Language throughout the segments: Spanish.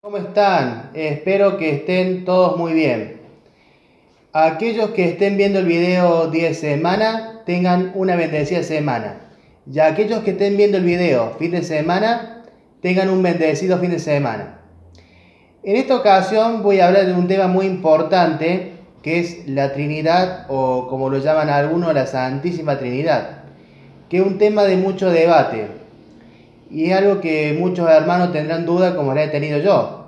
¿Cómo están? Espero que estén todos muy bien. Aquellos que estén viendo el video 10 semana, tengan una bendecida semana. Y aquellos que estén viendo el video fin de semana, tengan un bendecido fin de semana. En esta ocasión voy a hablar de un tema muy importante, que es la Trinidad, o como lo llaman algunos, la Santísima Trinidad, que es un tema de mucho debate. Y es algo que muchos hermanos tendrán duda como la he tenido yo.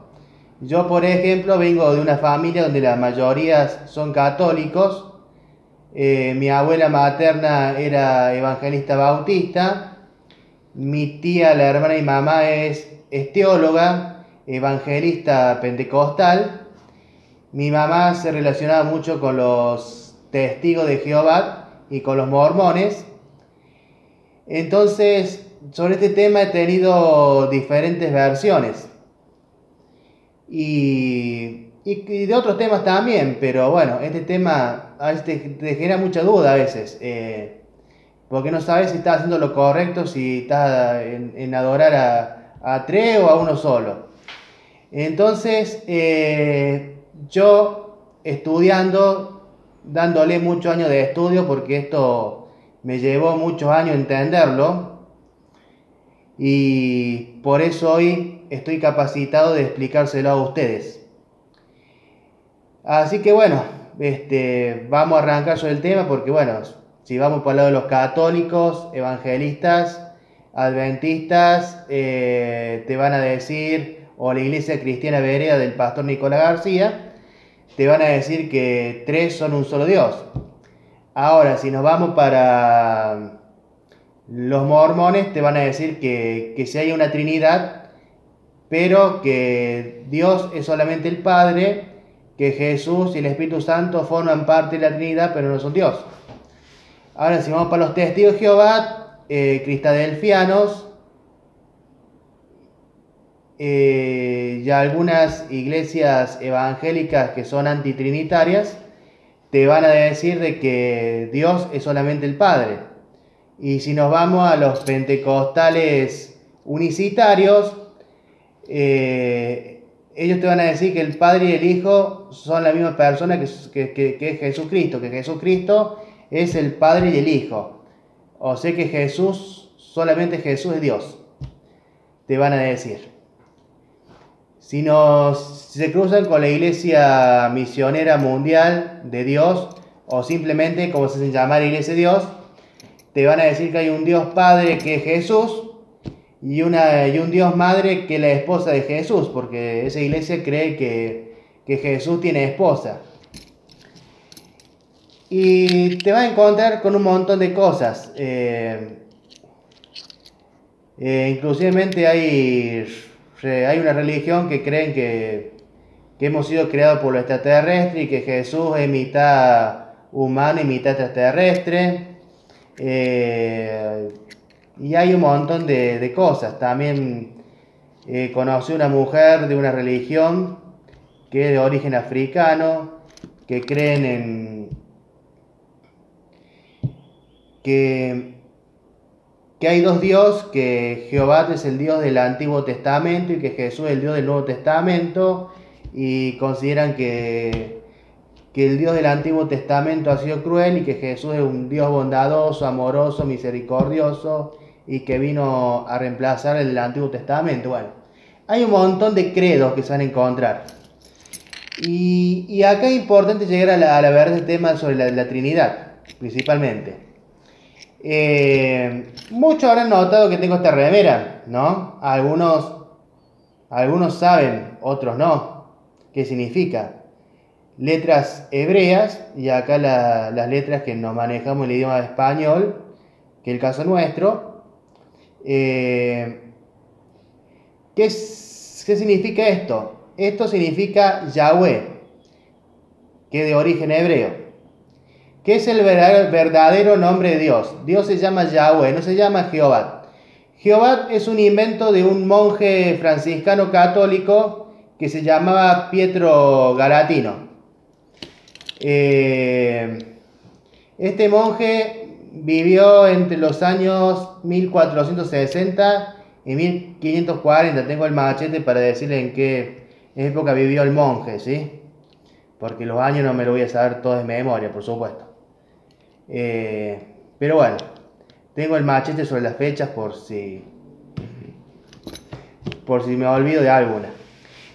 Yo, por ejemplo, vengo de una familia donde la mayoría son católicos. Mi abuela materna era evangelista bautista. Mi tía, la hermana de mi mamá, es teóloga, evangelista pentecostal. Mi mamá se relacionaba mucho con los testigos de Jehová y con los mormones. Entonces, sobre este tema he tenido diferentes versiones. Y de otros temas también, pero bueno, este tema a veces te genera mucha duda a veces, porque no sabes si estás haciendo lo correcto, si estás en adorar a tres o a uno solo. Entonces, yo estudiando, dándole muchos años de estudio, porque esto me llevó muchos años entenderlo, y por eso hoy estoy capacitado de explicárselo a ustedes. Así que bueno, vamos a arrancar sobre el tema porque bueno, si vamos por el lado de los católicos, evangelistas, adventistas, te van a decir, o la iglesia cristiana vereda del pastor Nicolás García, te van a decir que tres son un solo Dios. Ahora, si nos vamos para los mormones, te van a decir que sí hay una Trinidad, pero que Dios es solamente el Padre, que Jesús y el Espíritu Santo forman parte de la Trinidad, pero no son Dios. Ahora, si vamos para los testigos de Jehová, cristadelfianos, y algunas iglesias evangélicas que son antitrinitarias, te van a decir de que Dios es solamente el Padre. Y si nos vamos a los pentecostales unicitarios, ellos te van a decir que el Padre y el Hijo son la misma persona que es Jesucristo, que Jesucristo es el Padre y el Hijo. O sea que solamente Jesús es Dios, te van a decir. Si se cruzan con la Iglesia Misionera Mundial de Dios, o simplemente como se hacen llamar Iglesia de Dios, te van a decir que hay un Dios Padre que es Jesús, y un Dios Madre que es la esposa de Jesús, porque esa iglesia cree que Jesús tiene esposa. Y te vas a encontrar con un montón de cosas. Inclusivemente hay una religión que creen que hemos sido creados por lo extraterrestre y que Jesús es mitad humano y mitad extraterrestre. Y hay un montón de cosas. También conocí una mujer de una religión que es de origen africano, que creen que hay dos dioses, que Jehová es el Dios del Antiguo Testamento y que Jesús es el Dios del Nuevo Testamento, y consideran que el Dios del Antiguo Testamento ha sido cruel y que Jesús es un Dios bondadoso, amoroso, misericordioso, y que vino a reemplazar el Antiguo Testamento. Bueno, hay un montón de credos que se van a encontrar. Y acá es importante llegar a la verdad del tema sobre la Trinidad, principalmente. Muchos habrán notado que tengo esta remera, ¿no? Algunos saben, otros no. ¿Qué significa? Letras hebreas, y acá las letras que nos manejamos en el idioma español, que es el caso nuestro. ¿Qué significa esto? Esto significa Yahweh, que es de origen hebreo. ¿Qué es el verdadero nombre de Dios? Dios se llama Yahweh, no se llama Jehová. Jehová es un invento de un monje franciscano católico que se llamaba Pietro Galatino. Este monje vivió entre los años 1460 y 1540. Tengo el machete para decirle en qué época vivió el monje, ¿sí? Porque los años no me lo voy a saber todo de memoria, por supuesto. Pero bueno, tengo el machete sobre las fechas por si me olvido de alguna.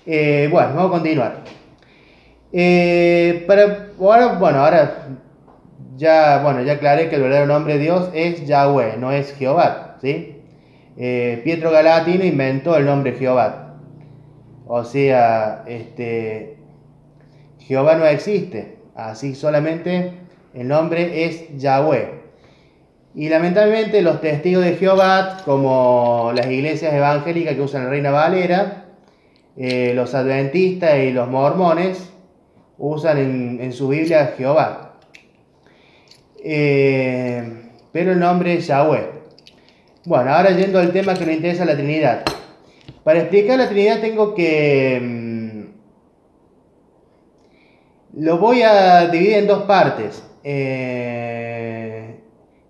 Bueno, vamos a continuar. Ahora ya aclaré que el verdadero nombre de Dios es Yahweh, no es Jehová, ¿sí? Pietro Galatino inventó el nombre Jehová. O sea, Jehová no existe, así solamente el nombre es Yahweh. Y lamentablemente los testigos de Jehová, como las iglesias evangélicas que usan la Reina Valera, los adventistas y los mormones, usan en su Biblia Jehová. Pero el nombre es Yahweh. Bueno, ahora yendo al tema que nos interesa, la Trinidad. Para explicar la Trinidad tengo que... lo voy a dividir en dos partes.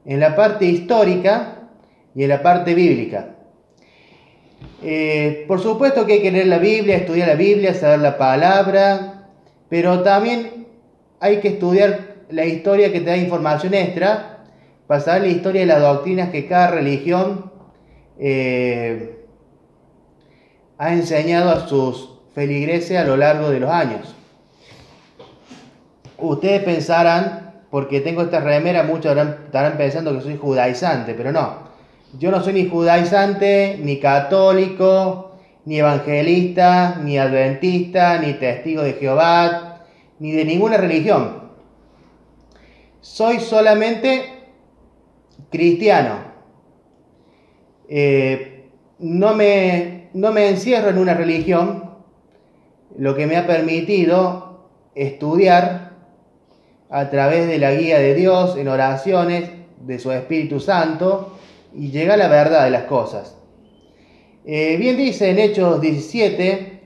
En la parte histórica y en la parte bíblica. Por supuesto que hay que leer la Biblia, estudiar la Biblia, saber la palabra, pero también hay que estudiar la historia que te da información extra para saber la historia de las doctrinas que cada religión ha enseñado a sus feligreses a lo largo de los años. Ustedes pensarán, porque tengo esta remera, muchos estarán pensando que soy judaizante, pero no. Yo no soy ni judaizante, ni católico, ni evangelista, ni adventista, ni testigo de Jehová, ni de ninguna religión. Soy solamente cristiano. No me encierro en una religión, lo que me ha permitido estudiar a través de la guía de Dios, en oraciones, de su Espíritu Santo, y llegar a la verdad de las cosas. Bien dice en Hechos 17,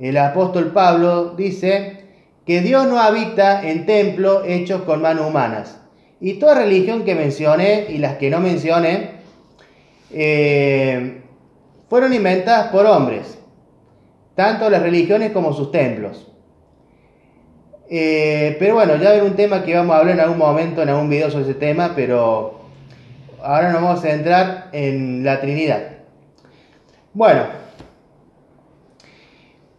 el apóstol Pablo dice que Dios no habita en templos hechos con manos humanas. Y toda religión que mencioné y las que no mencioné fueron inventadas por hombres, tanto las religiones como sus templos. Pero bueno, ya veré un tema que vamos a hablar en algún momento, en algún video sobre ese tema, pero ahora nos vamos a centrar en la Trinidad. Bueno,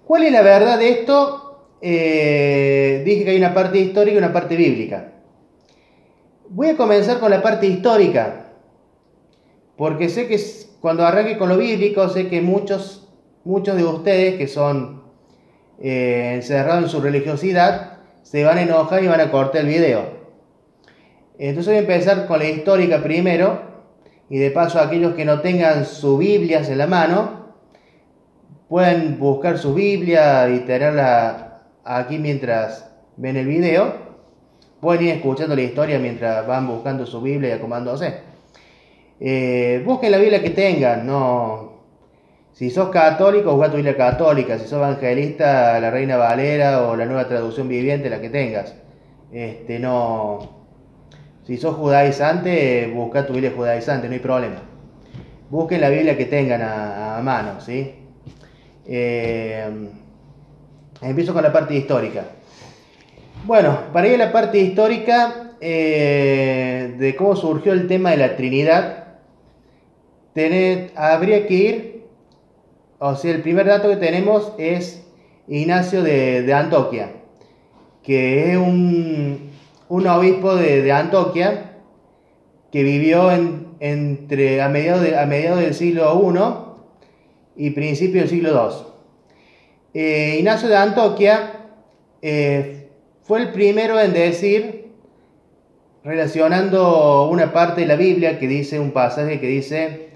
¿cuál es la verdad de esto? Dije que hay una parte histórica y una parte bíblica. Voy a comenzar con la parte histórica, porque sé que cuando arranque con lo bíblico, sé que muchos de ustedes que son encerrados en su religiosidad, se van a enojar y van a cortar el video. Entonces voy a empezar con la histórica primero, y de paso aquellos que no tengan sus Biblias en la mano, pueden buscar su Biblia y tenerla aquí mientras ven el video. Pueden ir escuchando la historia mientras van buscando su Biblia y acomodándose. Busquen la Biblia que tengan, no... Si sos católico, busca tu Biblia católica. Si sos evangelista, la Reina Valera o la Nueva Traducción Viviente, la que tengas. No... Si sos judaizante, busca tu Biblia judaizante, no hay problema. Busquen la Biblia que tengan a mano, ¿sí? Empiezo con la parte histórica. Bueno, para ir a la parte histórica de cómo surgió el tema de la Trinidad, habría que ir, o sea, el primer dato que tenemos es Ignacio de Antioquía, que es un obispo de Antioquía que vivió a mediados del siglo I y principios del siglo II. Ignacio de Antioquía fue el primero en decir, relacionando una parte de la Biblia que dice, un pasaje que dice,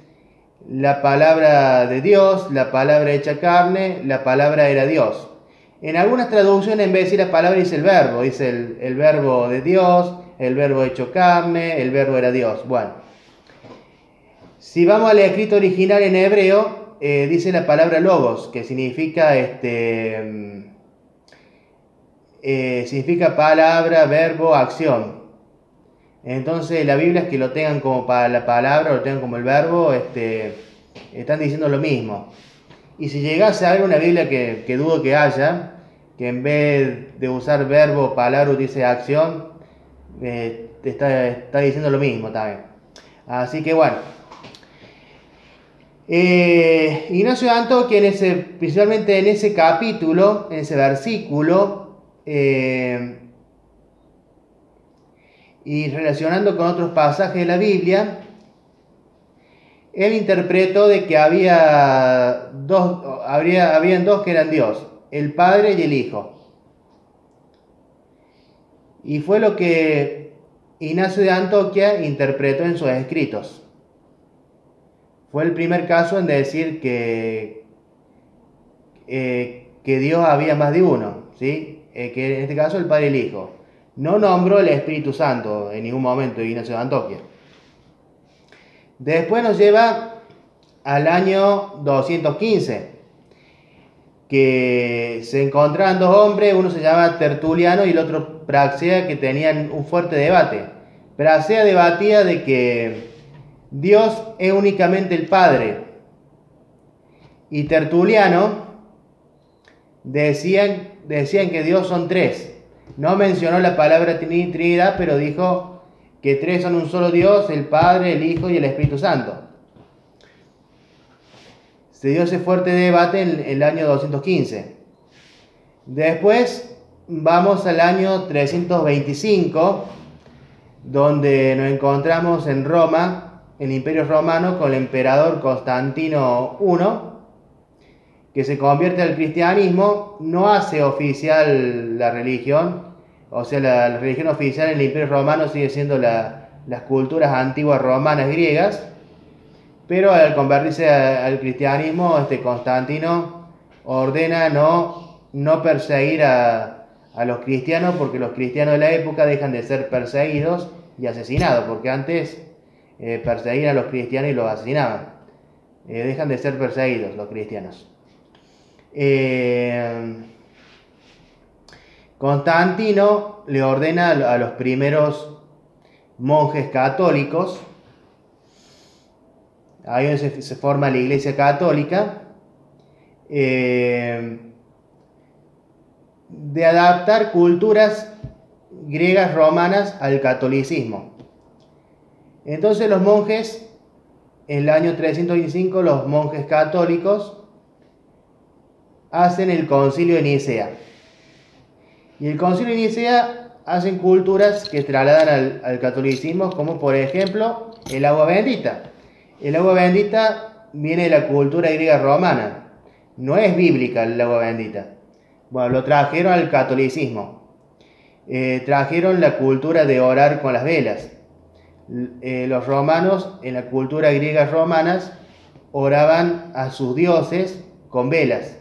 la palabra de Dios, la palabra hecha carne, la palabra era Dios. En algunas traducciones, en vez de decir la palabra, dice el verbo. Dice el verbo de Dios, el verbo hecho carne, el verbo era Dios. Bueno, si vamos al escrito original en hebreo, dice la palabra logos, que significa significa palabra, verbo, acción. Entonces la Biblia es que lo tengan como para la palabra, lo tengan como el verbo, están diciendo lo mismo. Y si llegase a haber una Biblia que dudo que haya, que en vez de usar verbo, palabra, utilice acción, está diciendo lo mismo también. Así que bueno. Ignacio de Antioquía, principalmente en ese capítulo, en ese versículo, y relacionando con otros pasajes de la Biblia, él interpretó de que habían dos que eran Dios, el Padre y el Hijo. Y fue lo que Ignacio de Antioquía interpretó en sus escritos. Fue el primer caso en decir que Dios había más de uno, ¿sí? Que en este caso el Padre y el Hijo. No nombró el Espíritu Santo en ningún momento Ignacio de Antioquía. Después nos lleva al año 215, que se encontraban dos hombres, uno se llama Tertuliano y el otro Praxea, que tenían un fuerte debate. Praxea debatía de que Dios es únicamente el Padre, y Tertuliano decían que Dios son tres. No mencionó la palabra Trinidad, pero dijo que tres son un solo Dios, el Padre, el Hijo y el Espíritu Santo. Se dio ese fuerte debate en el año 215. Después vamos al año 325, donde nos encontramos en Roma, en el Imperio Romano, con el emperador Constantino I, que se convierte al cristianismo, no hace oficial la religión, o sea, la religión oficial en el Imperio Romano sigue siendo las culturas antiguas romanas griegas, pero al convertirse al cristianismo, Constantino ordena no perseguir a los cristianos, porque los cristianos de la época dejan de ser perseguidos y asesinados, porque antes perseguían a los cristianos y los asesinaban. Dejan de ser perseguidos los cristianos. Constantino le ordena a los primeros monjes católicos, ahí se forma la Iglesia Católica, de adaptar culturas griegas romanas al catolicismo. Entonces los monjes, en el año 325, los monjes católicos hacen el concilio de Nicea. Y el concilio de Nicea hacen culturas que trasladan al catolicismo, como por ejemplo el agua bendita. El agua bendita viene de la cultura griega romana, no es bíblica el agua bendita. Bueno, lo trajeron al catolicismo. Trajeron la cultura de orar con las velas. Los romanos, en la cultura griega romanas, oraban a sus dioses con velas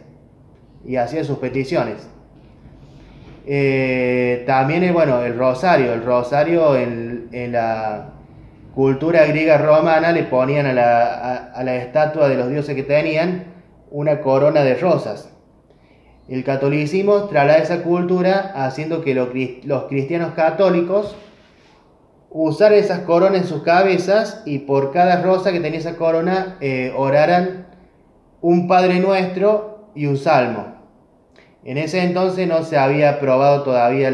y hacían sus peticiones. También el rosario. El rosario en la cultura griega romana le ponían a la estatua de los dioses que tenían una corona de rosas. El catolicismo traslada esa cultura haciendo que los cristianos católicos usar esas coronas en sus cabezas, y por cada rosa que tenía esa corona oraran un Padre Nuestro y un Salmo. En ese entonces no se había aprobado todavía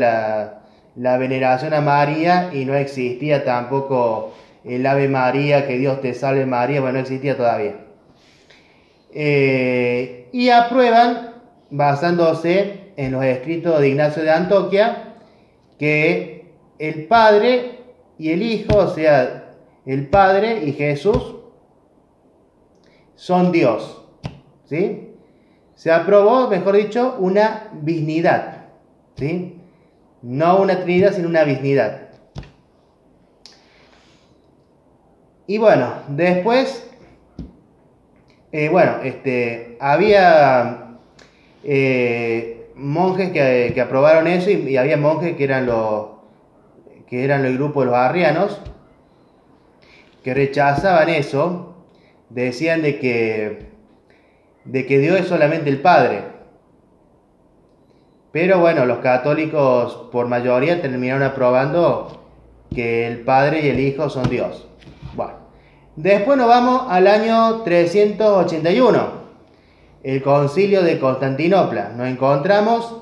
la veneración a María, y no existía tampoco el Ave María, que Dios te salve María, no existía todavía. Y aprueban, basándose en los escritos de Ignacio de Antioquía, que el Padre y el Hijo, o sea, el Padre y Jesús, son Dios, ¿sí? Se aprobó, mejor dicho, una bisnidad, ¿sí? No una trinidad, sino una bisnidad. Y bueno, después, había monjes que aprobaron eso, y había monjes que eran el grupo de los arrianos, que rechazaban eso. Decían de que Dios es solamente el Padre. Pero bueno, los católicos por mayoría terminaron aprobando que el Padre y el Hijo son Dios. Bueno, después nos vamos al año 381, el concilio de Constantinopla. Nos encontramos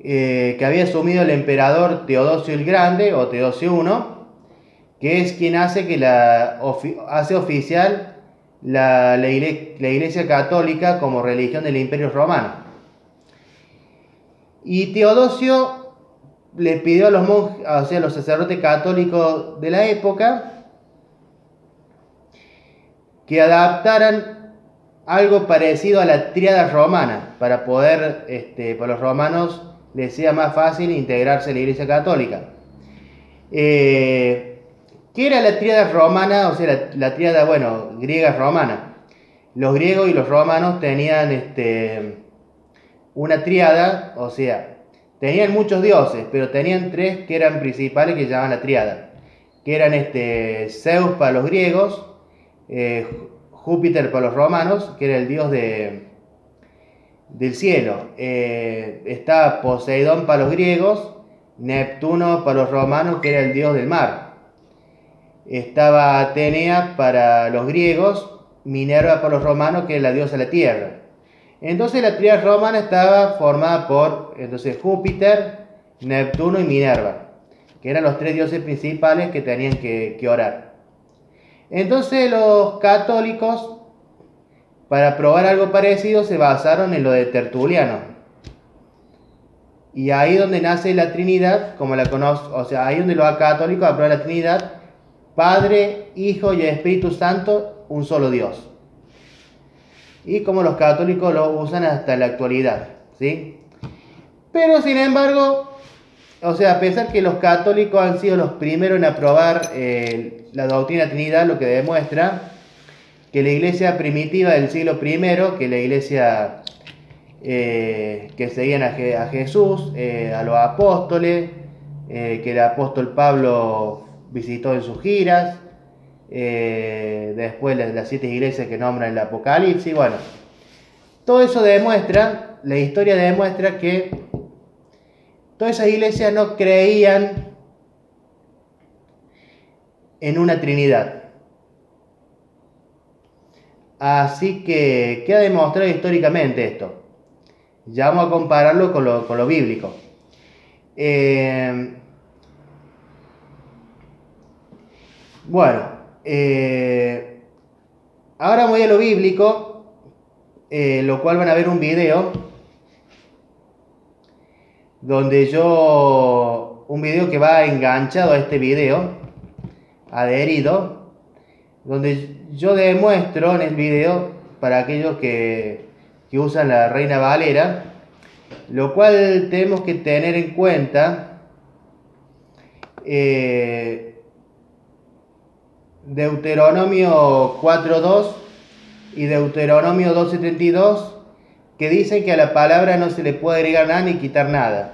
que había asumido el emperador Teodosio el Grande o Teodosio I, que es quien hace hace oficial la Iglesia Católica como religión del Imperio Romano. Y Teodosio le pidió a los monjes, o sea, a los sacerdotes católicos de la época, que adaptaran algo parecido a la tríada romana, para poder, para los romanos les sea más fácil integrarse a la Iglesia Católica. ¿Qué era la tríada romana? O sea, la tríada, bueno, griega romana. Los griegos y los romanos tenían una tríada, o sea, tenían muchos dioses, pero tenían tres que eran principales, que llamaban la tríada, que eran Zeus para los griegos, Júpiter para los romanos, que era el dios del cielo, estaba Poseidón para los griegos, Neptuno para los romanos, que era el dios del mar, estaba Atenea para los griegos, Minerva para los romanos, que era la diosa de la tierra. Entonces la tríada romana estaba formada por Júpiter, Neptuno y Minerva, que eran los tres dioses principales que tenían que orar. Entonces los católicos, para probar algo parecido, se basaron en lo de Tertuliano. Y ahí donde nace la Trinidad, como la conocen, o sea, ahí donde los católicos aprueban la Trinidad: Padre, Hijo y Espíritu Santo, un solo Dios. Y como los católicos lo usan hasta la actualidad, ¿sí? Pero sin embargo, o sea, a pesar que los católicos han sido los primeros en aprobar la doctrina Trinidad, lo que demuestra que la iglesia primitiva del siglo I, que la iglesia que seguían a Jesús, a los apóstoles, que el apóstol Pablo visitó en sus giras, después las 7 iglesias que nombran el Apocalipsis, bueno, todo eso demuestra, la historia demuestra que todas esas iglesias no creían en una Trinidad. Así que queda demostrado históricamente esto. Ya vamos a compararlo con lo bíblico. Bueno, ahora voy a lo bíblico, lo cual van a ver un video un video que va enganchado a este video, adherido, donde yo demuestro en el video, para aquellos que usan la Reina Valera, lo cual tenemos que tener en cuenta, Deuteronomio 4.2 y Deuteronomio 12.32, que dicen que a la palabra no se le puede agregar nada ni quitar nada.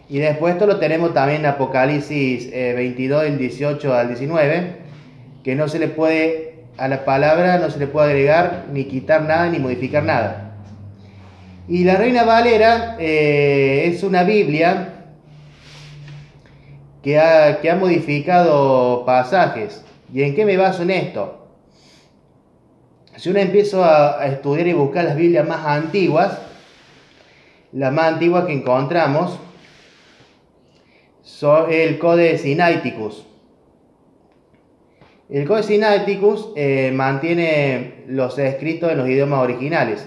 Y después esto lo tenemos también en Apocalipsis 22, del 18 al 19, que no se le puede, a la palabra no se le puede agregar ni quitar nada ni modificar nada. Y la Reina Valera es una Biblia que ha modificado pasajes. ¿Y en qué me baso en esto? Si uno empieza a estudiar y buscar las Biblias más antiguas, las más antiguas que encontramos son el Codex Sinaiticus. El Codex Sinaiticus mantiene los escritos en los idiomas originales,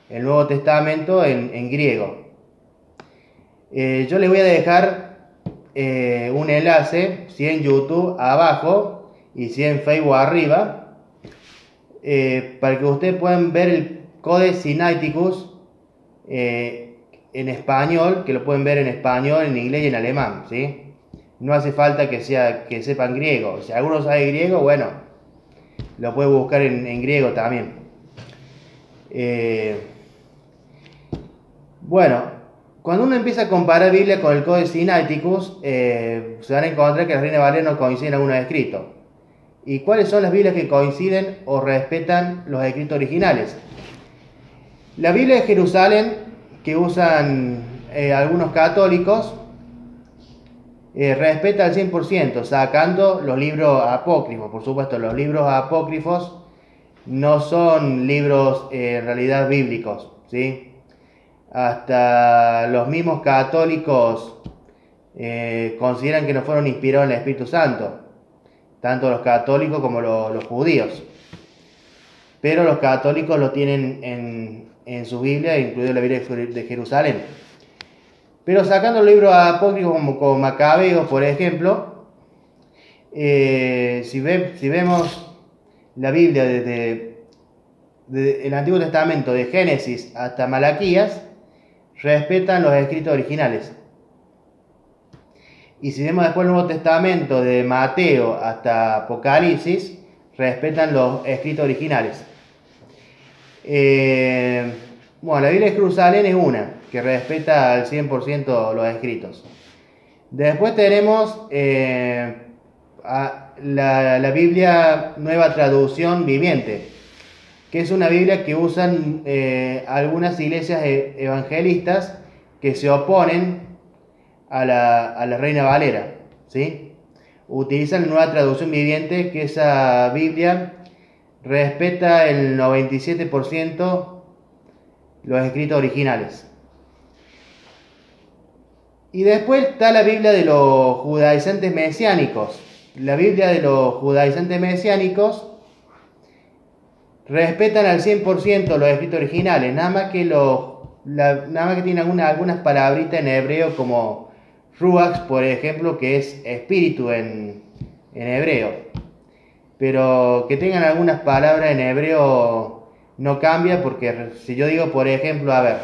el Nuevo Testamento en griego. Yo les voy a dejar un enlace, si en YouTube abajo y si en Facebook arriba, para que ustedes puedan ver el Codex Sinaiticus en español, que lo pueden ver en español, en inglés y en alemán, ¿sí? No hace falta que sepan griego. Si alguno sabe griego, bueno, lo puede buscar en griego también. Bueno, cuando uno empieza a comparar Biblia con el Codex Sinaiticus, se van a encontrar que la Reina Valera no coinciden algunos escritos. ¿Y cuáles son las Biblias que coinciden o respetan los escritos originales? La Biblia de Jerusalén, que usan algunos católicos, respeta al 100%, sacando los libros apócrifos. Por supuesto, los libros apócrifos no son libros en realidad bíblicos, ¿sí? Hasta los mismos católicos consideran que no fueron inspirados en el Espíritu Santo, tanto los católicos como los judíos. Pero los católicos lo tienen en su Biblia, incluido la Biblia de Jerusalén. Pero sacando el libro apócrifo como Macabeos, por ejemplo, si vemos la Biblia desde el Antiguo Testamento, de Génesis hasta Malaquías, respetan los escritos originales. Y si vemos después el Nuevo Testamento, de Mateo hasta Apocalipsis, respetan los escritos originales. Bueno, la Biblia de Jerusalén es una, que respeta al 100% los escritos. Después tenemos la Biblia Nueva Traducción Viviente, que es una Biblia que usan algunas iglesias evangelistas que se oponen a la Reina Valera, ¿sí? Utilizan la Nueva Traducción Viviente, que esa Biblia respeta el 97% los escritos originales. Y después está la Biblia de los judaizantes mesiánicos. La Biblia de los judaizantes mesiánicos respetan al 100% los escritos originales, nada más que tienen algunas palabritas en hebreo, como ruach, por ejemplo, que es espíritu en hebreo. Pero que tengan algunas palabras en hebreo no cambia, porque si yo digo, por ejemplo, a ver,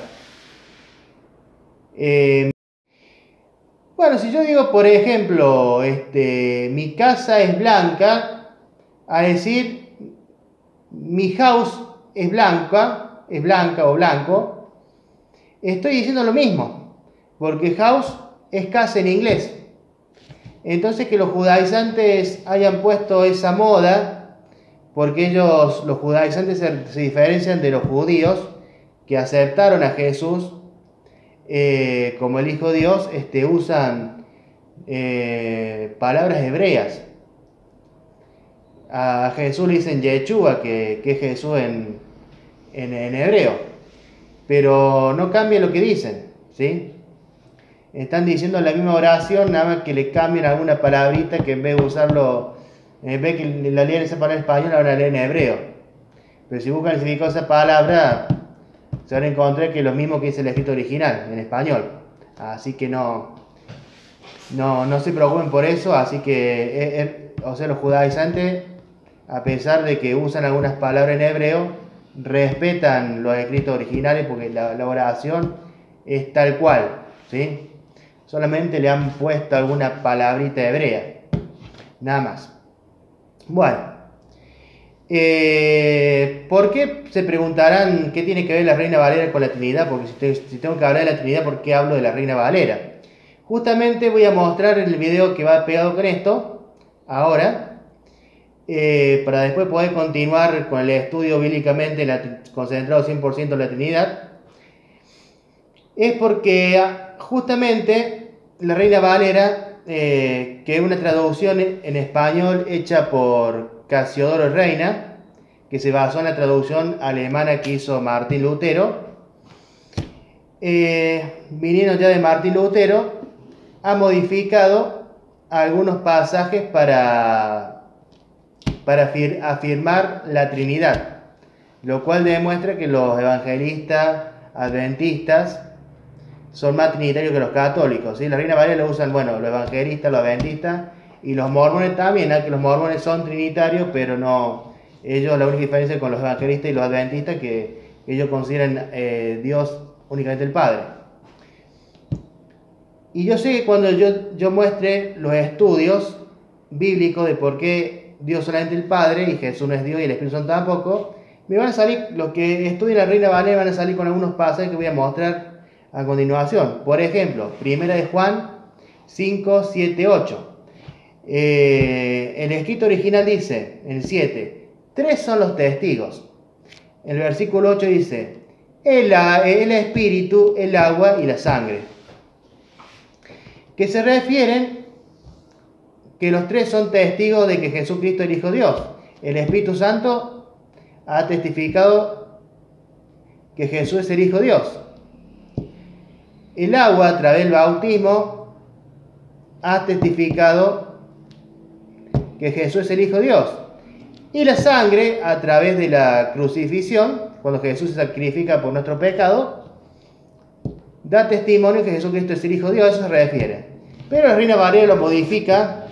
bueno, si yo digo, por ejemplo, mi casa es blanca, a decir, mi house es blanca o blanco, estoy diciendo lo mismo, porque house es casa en inglés. Entonces, que los judaizantes hayan puesto esa moda, porque ellos, los judaizantes, se diferencian de los judíos que aceptaron a Jesús como el Hijo de Dios, usan palabras hebreas. A Jesús le dicen Yeshua, que es Jesús en hebreo, pero no cambia lo que dicen, ¿sí? Están diciendo la misma oración, nada más que le cambian alguna palabrita, que en vez de usarlo, en vez que la leen esa palabra en español, ahora la leen en hebreo. Pero si buscan el significado de esa palabra, se van a encontrar que es lo mismo que dice el escrito original en español. Así que no se preocupen por eso. Así que, o sea, los judaizantes, a pesar de que usan algunas palabras en hebreo, respetan los escritos originales, porque la oración es tal cual, ¿sí? Solamente le han puesto alguna palabrita hebrea, nada más. Bueno, ¿por qué se preguntarán qué tiene que ver la Reina Valera con la Trinidad? Porque si tengo que hablar de la Trinidad, ¿por qué hablo de la Reina Valera? Justamente voy a mostrar el video que va pegado con esto, ahora, para después poder continuar con el estudio bíblicamente concentrado 100% en la Trinidad. Es porque justamente la Reina Valera, que es una traducción en español hecha por Casiodoro Reina, que se basó en la traducción alemana que hizo Martín Lutero. Viniendo ya de Martín Lutero, ha modificado algunos pasajes para afirmar la Trinidad, lo cual demuestra que los evangelistas adventistas son más trinitarios que los católicos, ¿sí? La Reina Valera lo usan, bueno, los evangelistas, los adventistas, y los mormones también, que los mormones son trinitarios, pero no, ellos, la única diferencia con los evangelistas y los adventistas, que ellos consideran Dios únicamente el Padre. Y yo sé que cuando yo muestre los estudios bíblicos de por qué Dios solamente el Padre y Jesús no es Dios y el Espíritu Santo tampoco, me van a salir, los que estudien la Reina Valera van a salir con algunos pasajes que voy a mostrar a continuación. Por ejemplo, 1 de Juan 5, 7, 8. El escrito original dice, en el 7, 3 son los testigos. El versículo 8 dice, el espíritu, el agua y la sangre. Que se refieren que los 3 son testigos de que Jesucristo es el Hijo de Dios. El Espíritu Santo ha testificado que Jesús es el Hijo de Dios. El agua, a través del bautismo, ha testificado que Jesús es el Hijo de Dios. Y la sangre, a través de la crucifixión, cuando Jesús se sacrifica por nuestro pecado, da testimonio que Jesucristo es el Hijo de Dios, a eso se refiere. Pero la Reina Valera lo modifica.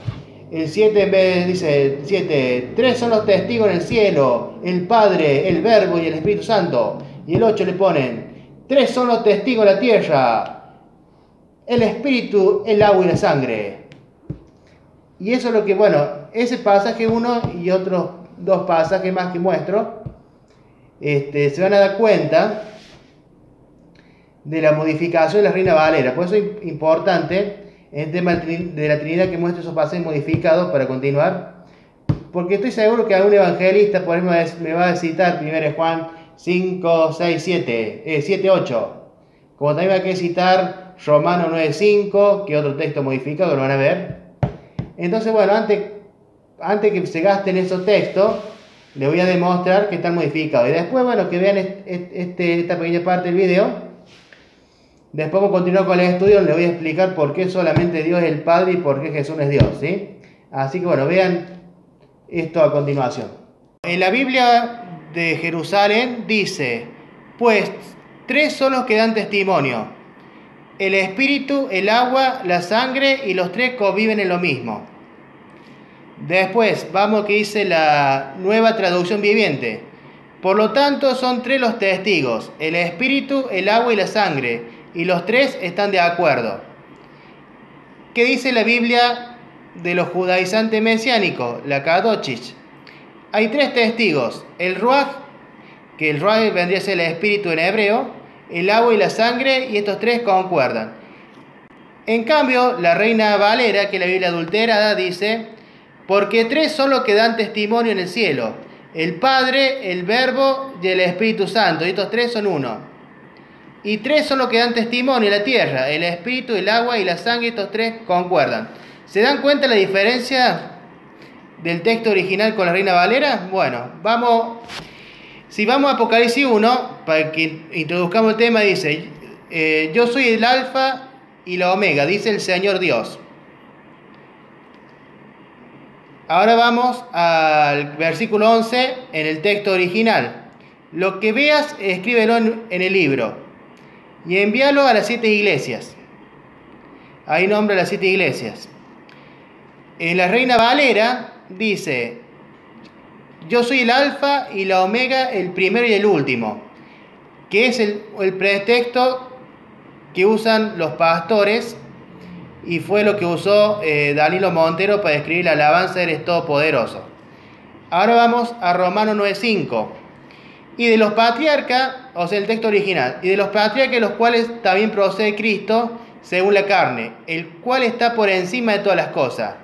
El 7 en vez dice 7, 3 son los testigos en el cielo, el Padre, el Verbo y el Espíritu Santo. Y el 8 le ponen, 3 son los testigos en la tierra, el Espíritu, el agua y la sangre. Y eso es lo que, bueno, ese pasaje 1 y otros 2 pasajes más que muestro, se van a dar cuenta de la modificación de la Reina Valera. Por eso es importante el tema de la Trinidad que muestre esos pasajes modificados para continuar, porque estoy seguro que algún evangelista por ejemplo me va a citar 1 Juan 5, 6, 7, 8, como también va a citar Romanos 9, 5, que es otro texto modificado, lo van a ver. Entonces, bueno, antes que se gasten esos textos, les voy a demostrar que están modificados, y después, bueno, que vean esta pequeña parte del video. Después, por continuar con el estudio, les voy a explicar por qué solamente Dios es el Padre y por qué Jesús no es Dios, ¿sí? Así que bueno, vean esto a continuación. En la Biblia de Jerusalén dice, pues 3 son los que dan testimonio: el Espíritu, el agua, la sangre, y los 3 conviven en lo mismo. Después, vamos que dice la Nueva Traducción Viviente. Por lo tanto, son 3 los testigos: el Espíritu, el agua y la sangre, y los 3 están de acuerdo. ¿Qué dice la Biblia de los judaizantes mesiánicos? La Kadochich. Hay 3 testigos: el Ruach, que el Ruach vendría a ser el Espíritu en hebreo, el agua y la sangre, y estos 3 concuerdan. En cambio, la Reina Valera, que es la Biblia adulterada, dice, porque 3 son los que dan testimonio en el cielo: el Padre, el Verbo y el Espíritu Santo, y estos 3 son uno. Y 3 son los que dan testimonio en la tierra: el Espíritu, el agua y la sangre, y estos 3 concuerdan. ¿Se dan cuenta la diferencia del texto original con la Reina Valera? Bueno, si vamos a Apocalipsis 1, para que introduzcamos el tema, dice, yo soy el Alfa y la Omega, dice el Señor Dios. Ahora vamos al versículo 11 en el texto original. Lo que veas, escríbelo en el libro y envíalo a las 7 iglesias. Ahí nombra las 7 iglesias. En la Reina Valera dice, yo soy el Alfa y la Omega, el primero y el último, que es el pretexto que usan los pastores, y fue lo que usó Danilo Montero para describir la alabanza Eres Todopoderoso. Ahora vamos a Romanos 9:5. Y de los patriarcas, o sea, el texto original, y de los patriarcas, los cuales también procede Cristo, según la carne, el cual está por encima de todas las cosas.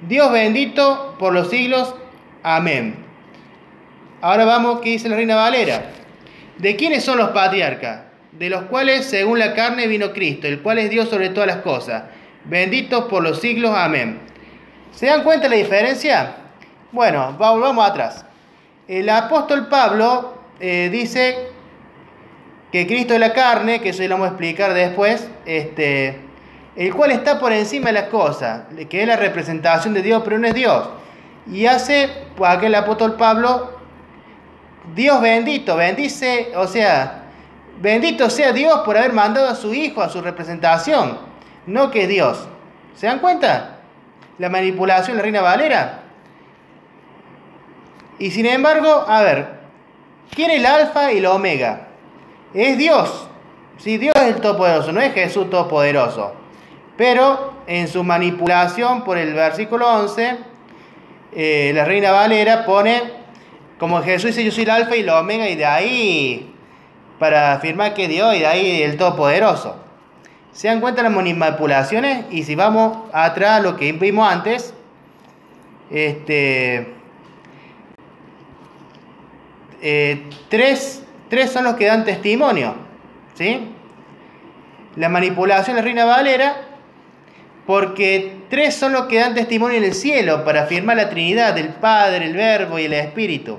Dios bendito por los siglos. Amén. Ahora vamos, ¿qué dice la Reina Valera? ¿De quiénes son los patriarcas? De los cuales, según la carne, vino Cristo, el cual es Dios sobre todas las cosas. Bendito por los siglos. Amén. ¿Se dan cuenta la diferencia? Bueno, volvamos atrás. El apóstol Pablo dice que Cristo es la carne, que eso lo vamos a explicar después, el cual está por encima de las cosas, que es la representación de Dios, pero no es Dios. Y hace aquel apóstol Pablo, Dios bendito, bendice, o sea, bendito sea Dios por haber mandado a su Hijo a su representación, no que es Dios. ¿Se dan cuenta? La manipulación de la Reina Valera. Y sin embargo, a ver, ¿quién es el Alfa y la Omega? Es Dios. Sí, Dios es el Todopoderoso, no es Jesús Todopoderoso. Pero en su manipulación por el versículo 11, la Reina Valera pone, como Jesús dice, yo soy el Alfa y la Omega, y de ahí, para afirmar que Dios, y de ahí el Todopoderoso. ¿Se dan cuenta las manipulaciones? Y si vamos atrás a lo que vimos antes, tres son los que dan testimonio, ¿sí? La manipulación de la Reina Valera, porque 3 son los que dan testimonio en el cielo para afirmar la Trinidad del Padre, el Verbo y el Espíritu.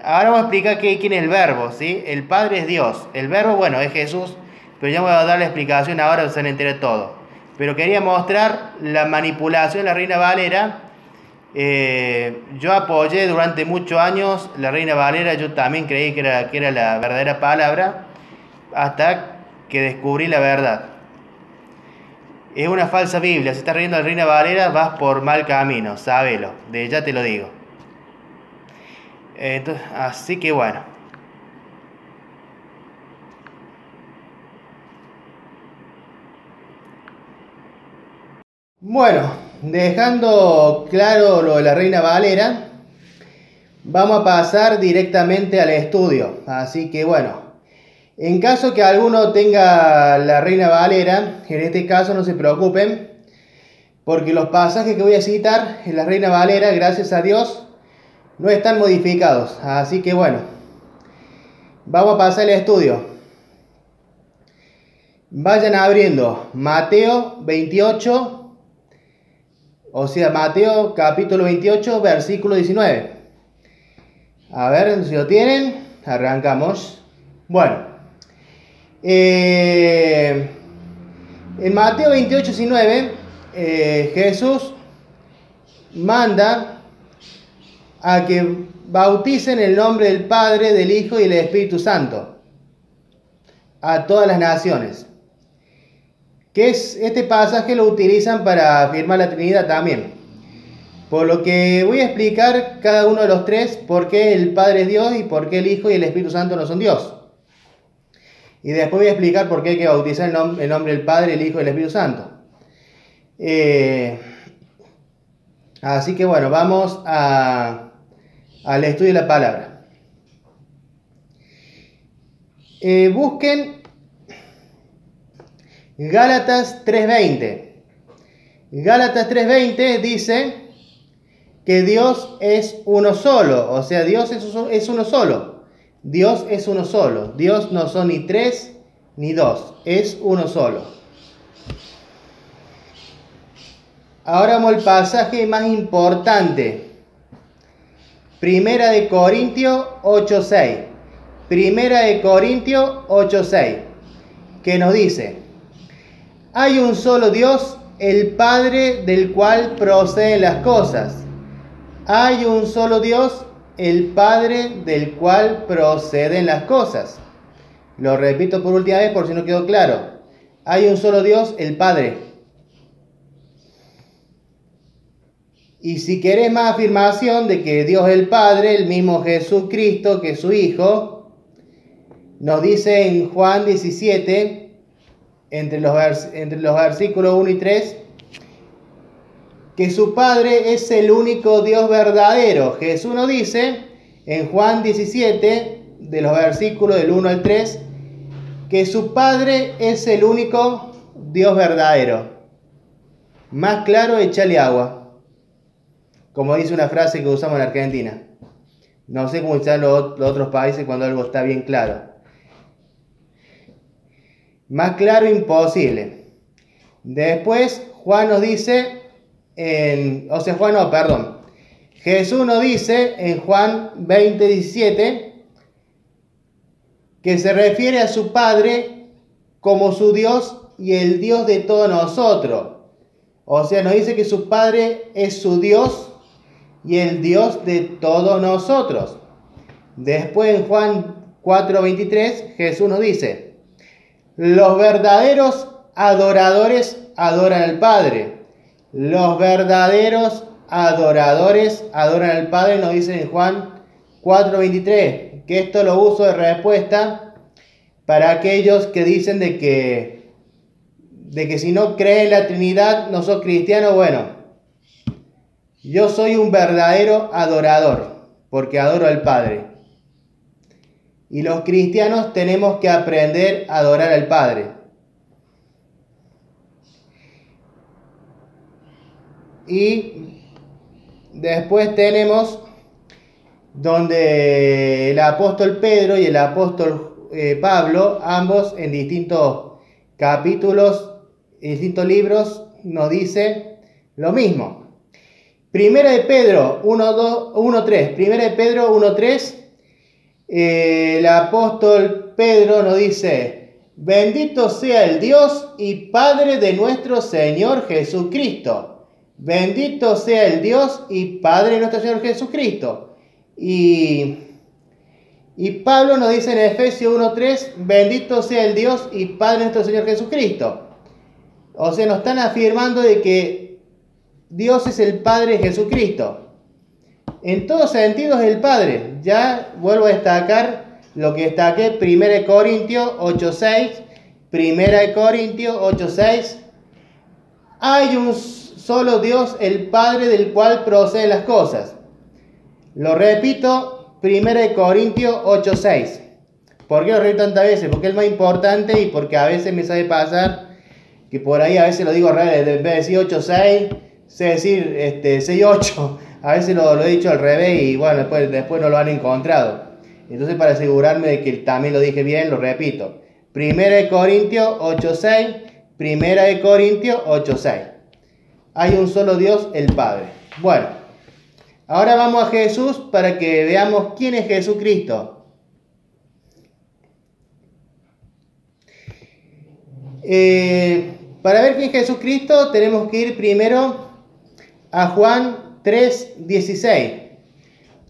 Ahora vamos a explicar quién es el verbo, ¿sí? El Padre es Dios. El verbo, bueno, es Jesús, pero ya voy a dar la explicación ahora, se entere todo. Pero quería mostrar la manipulación de la Reina Valera. Yo apoyé durante muchos años la Reina Valera, yo también creí que era la verdadera palabra, hasta que descubrí la verdad. Es una falsa Biblia. Si estás riendo de la Reina Valera, vas por mal camino, sábelo, de ya te lo digo. Entonces, así que bueno. Bueno, dejando claro lo de la Reina Valera, vamos a pasar directamente al estudio. Así que bueno, en caso que alguno tenga la Reina Valera, en este caso no se preocupen, porque los pasajes que voy a citar en la Reina Valera, gracias a Dios, no están modificados. Así que bueno, vamos a pasar al estudio. Vayan abriendo Mateo 28, o sea, Mateo capítulo 28, versículo 19. A ver si lo tienen, arrancamos. Bueno, en Mateo 28, 19, Jesús manda a que bauticen en el nombre del Padre, del Hijo y del Espíritu Santo a todas las naciones. Que es este pasaje lo utilizan para afirmar la Trinidad también. Por lo que voy a explicar cada uno de los tres por qué el Padre es Dios y por qué el Hijo y el Espíritu Santo no son Dios. Y después voy a explicar por qué hay que bautizar el nombre del Padre, el Hijo y el Espíritu Santo. Así que bueno, vamos al estudio de la palabra. Busquen Gálatas 3:20. Gálatas 3:20 dice que Dios es uno solo. O sea, Dios es uno solo. Dios es uno solo. Dios no son ni tres ni dos. Es uno solo. Ahora vamos al pasaje más importante. Primera de Corintios 8:6. Primera de Corintios 8:6. Que nos dice: hay un solo Dios, el Padre, del cual proceden las cosas. Hay un solo Dios, el Padre, del cual proceden las cosas. Lo repito por última vez por si no quedó claro. Hay un solo Dios, el Padre. Y si querés más afirmación de que Dios es el Padre, el mismo Jesucristo que es su Hijo, nos dice en Juan 17, entre los versículos 1 y 3, que su Padre es el único Dios verdadero. Jesús nos dice en Juan 17, de los versículos del 1 al 3, que su Padre es el único Dios verdadero. Más claro, échale agua. Como dice una frase que usamos en Argentina. No sé cómo están los otros países cuando algo está bien claro. Más claro imposible. Después Juan nos dice, Jesús nos dice en Juan 20:17 que se refiere a su Padre como su Dios y el Dios de todos nosotros. O sea, nos dice que su Padre es su Dios y el Dios de todos nosotros. Después en Juan 4:23 Jesús nos dice: los verdaderos adoradores adoran al Padre. Los verdaderos adoradores adoran al Padre, nos dice en Juan 4:23, que esto lo uso de respuesta para aquellos que dicen de que si no creen en la Trinidad no sos cristiano. Bueno, yo soy un verdadero adorador, porque adoro al Padre. Y los cristianos tenemos que aprender a adorar al Padre. Y después tenemos donde el apóstol Pedro y el apóstol Pablo, ambos en distintos capítulos, en distintos libros, nos dicen lo mismo. Primera de Pedro 1:3. Primera de Pedro 1:3 el apóstol Pedro nos dice: bendito sea el Dios y Padre de nuestro Señor Jesucristo. Bendito sea el Dios y Padre de nuestro Señor Jesucristo. Y Pablo nos dice en Efesios 1:3: bendito sea el Dios y Padre de nuestro Señor Jesucristo. O sea, nos están afirmando de que Dios es el Padre de Jesucristo. En todos sentidos es el Padre. Ya vuelvo a destacar lo que destaqué, 1 Corintios 8:6. 1 Corintios 8:6. Hay un solo Dios, el Padre, del cual proceden las cosas. Lo repito, 1 Corintios 8:6. ¿Por qué lo repito tantas veces? Porque es más importante y porque a veces me sabe pasar que por ahí a veces lo digo raro, en vez de decir 8:6, sé decir 6:8. A veces lo he dicho al revés y bueno, después no lo han encontrado. Entonces, para asegurarme de que también lo dije bien, lo repito. 1 Corintios 8:6. 1 Corintios 8:6. Hay un solo Dios, el Padre. Bueno, ahora vamos a Jesús para que veamos quién es Jesucristo. Para ver quién es Jesucristo tenemos que ir primero a Juan 3:16.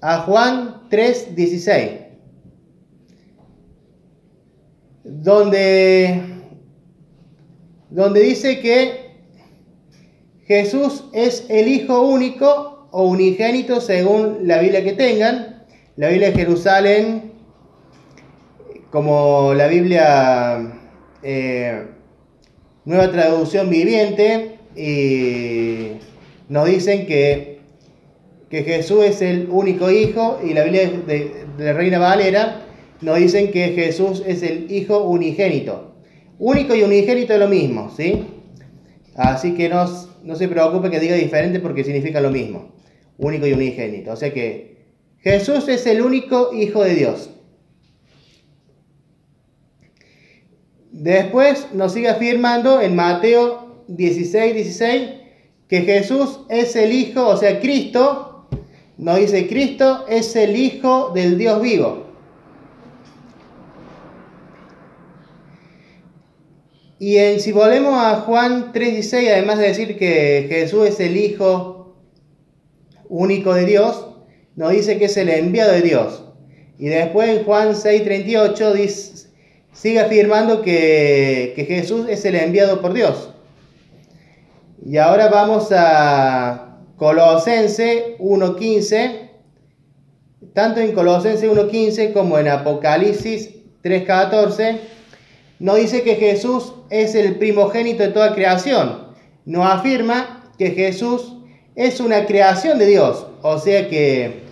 A Juan 3:16. Donde dice que Jesús es el Hijo único o unigénito según la Biblia que tengan. La Biblia de Jerusalén, como la Biblia Nueva Traducción Viviente, y nos dicen que Jesús es el único Hijo, y la Biblia de la Reina Valera nos dicen que Jesús es el Hijo unigénito. Único y unigénito es lo mismo, ¿sí? Así que no se preocupe que diga diferente porque significa lo mismo. Único y unigénito. O sea que Jesús es el único Hijo de Dios. Después nos sigue afirmando en Mateo 16:16 que Jesús es el Hijo, o sea, Cristo. Nos dice: Cristo es el Hijo del Dios vivo. Y si volvemos a Juan 3:16, además de decir que Jesús es el Hijo único de Dios, nos dice que es el enviado de Dios. Y después en Juan 6:38 sigue afirmando que Jesús es el enviado por Dios. Y ahora vamos a Colosenses 1:15. Tanto en Colosenses 1:15 como en Apocalipsis 3:14 nos dice que Jesús es el primogénito de toda creación. Nos afirma que Jesús es una creación de Dios. O sea que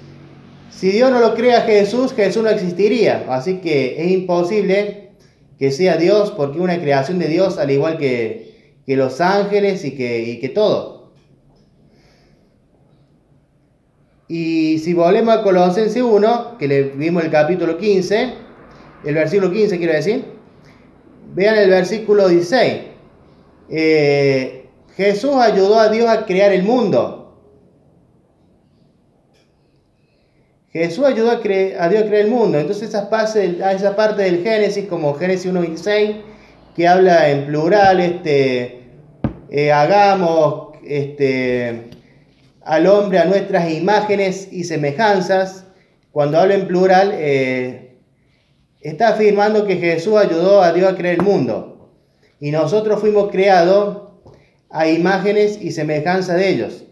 si Dios no lo crea Jesús, Jesús no existiría. Así que es imposible que sea Dios, porque es una creación de Dios, al igual que los ángeles y que todo. Y si volvemos a Colosenses 1, que le vimos el capítulo 15, el versículo 15 quiero decir, vean el versículo 16. Jesús ayudó a Dios a crear el mundo. Jesús ayudó a Dios a crear el mundo. Entonces esa parte del Génesis, como Génesis 1:26, que habla en plural, hagamos al hombre a nuestras imágenes y semejanzas. Cuando habla en plural, está afirmando que Jesús ayudó a Dios a crear el mundo. Y nosotros fuimos creados a imágenes y semejanza de ellos.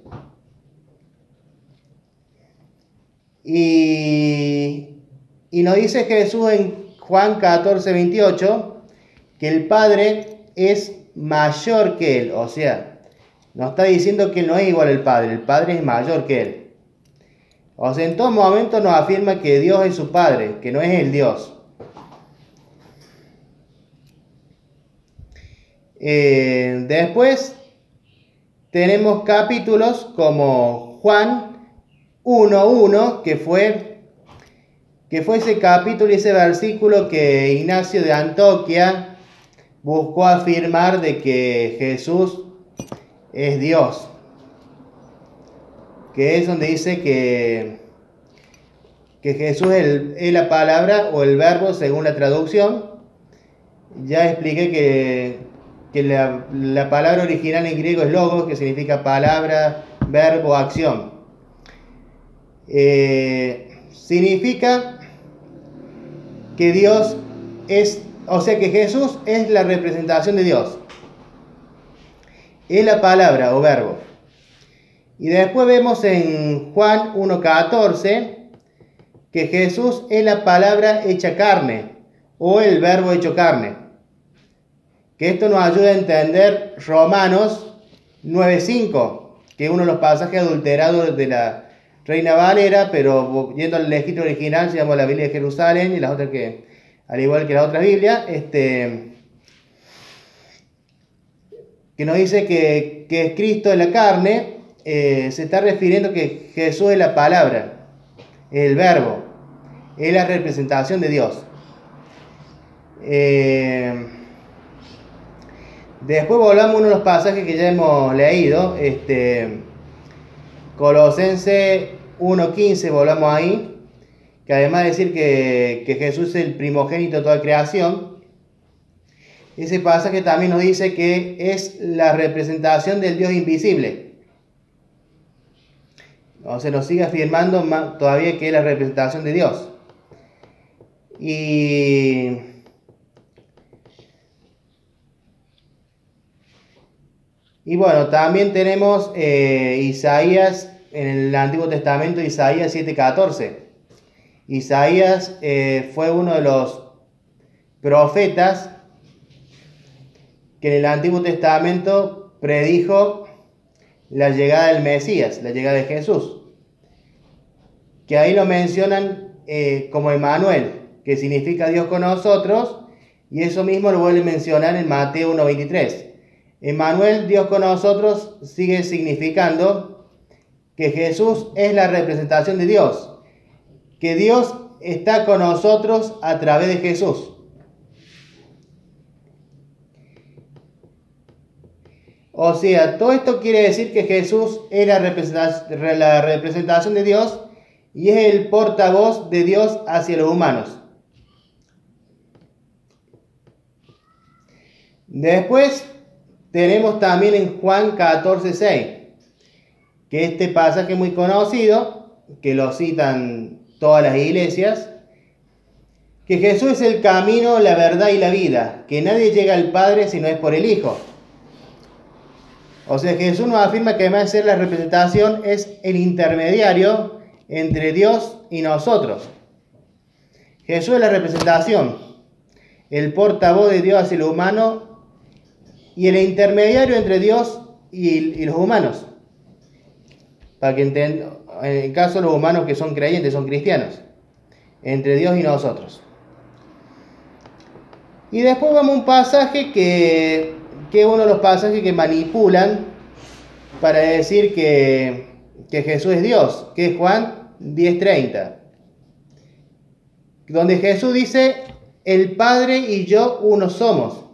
Y nos dice Jesús en Juan 14:28 que el Padre es mayor que Él. O sea, nos está diciendo que Él no es igual al Padre. El Padre es mayor que Él. O sea, en todo momento nos afirma que Dios es su Padre, que no es el Dios. Después tenemos capítulos como Juan 1:1, que fue ese capítulo y ese versículo que Ignacio de Antioquía buscó afirmar de que Jesús es Dios, que es donde dice que que Jesús es la palabra o el verbo según la traducción. Ya expliqué que la palabra original en griego es logos, que significa palabra, verbo, acción. Significa que Dios es, o sea que Jesús es la representación de Dios. Es la palabra o verbo. Y después vemos en Juan 1:14 que Jesús es la palabra hecha carne o el verbo hecho carne. Que esto nos ayuda a entender Romanos 9:5, que es uno de los pasajes adulterados de la Reina Valera, pero yendo al escrito original se llama la Biblia de Jerusalén, y las otras que, al igual que la otra Biblia, que nos dice que es Cristo en la carne. Se está refiriendo que Jesús es la palabra, el verbo, es la representación de Dios. Después volvamos a uno de los pasajes que ya hemos leído, Colosenses 1:15, volvamos ahí, que además de decir que Jesús es el primogénito de toda creación, ese pasaje también nos dice que es la representación del Dios invisible. O sea, nos sigue afirmando todavía que es la representación de Dios. Y bueno, también tenemos Isaías, en el Antiguo Testamento, Isaías 7:14. Isaías fue uno de los profetas que en el Antiguo Testamento predijo la llegada del Mesías, la llegada de Jesús, que ahí lo mencionan como Emmanuel, que significa Dios con nosotros, y eso mismo lo vuelve a mencionar en Mateo 1:23. Emmanuel, Dios con nosotros, sigue significando que Jesús es la representación de Dios, que Dios está con nosotros a través de Jesús. O sea, todo esto quiere decir que Jesús es la representación de Dios y es el portavoz de Dios hacia los humanos. Después tenemos también en Juan 14:6, que este pasaje es muy conocido, que lo citan todas las iglesias, que Jesús es el camino, la verdad y la vida, que nadie llega al Padre si no es por el Hijo. O sea, Jesús nos afirma que además de ser la representación, es el intermediario entre Dios y nosotros. Jesús es la representación, el portavoz de Dios hacia el humano y el intermediario entre Dios y los humanos. Para que entiendan, en el caso de los humanos que son creyentes, son cristianos, entre Dios y nosotros. Y después vamos a un pasaje que es uno de los pasajes que manipulan para decir que Jesús es Dios, que es Juan 10:30, donde Jesús dice: el Padre y yo uno somos.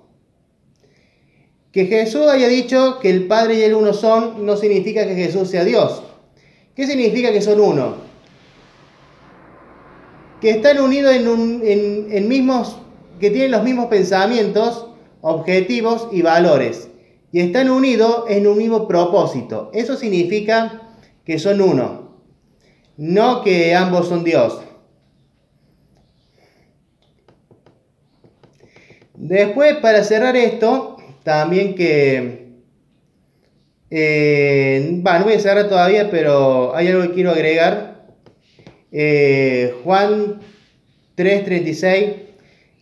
Que Jesús haya dicho que el Padre y él uno son, no significa que Jesús sea Dios. ¿Qué significa que son uno? Que están unidos en mismos, que tienen los mismos pensamientos, objetivos y valores, y están unidos en un mismo propósito. Eso significa que son uno, no que ambos son Dios. Después, para cerrar esto, también no voy a cerrar todavía, pero hay algo que quiero agregar. Juan 3:36,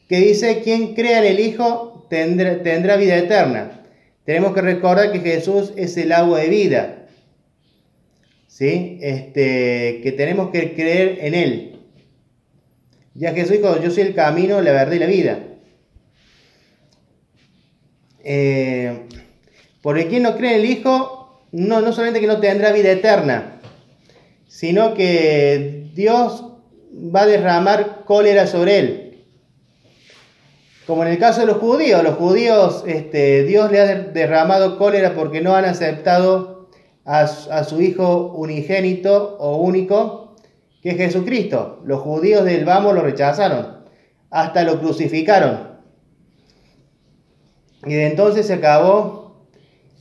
que dice: quien crea en el Hijo tendrá vida eterna. Tenemos que recordar que Jesús es el agua de vida, ¿sí? Que tenemos que creer en Él. Ya Jesús dijo: yo soy el camino, la verdad y la vida. Porque quien no cree en el Hijo, no solamente que no tendrá vida eterna, sino que Dios va a derramar cólera sobre él. Como en el caso de los judíos, Dios le ha derramado cólera porque no han aceptado a su Hijo unigénito o único, que es Jesucristo. Los judíos del vamos lo rechazaron, hasta lo crucificaron. Y de entonces se acabó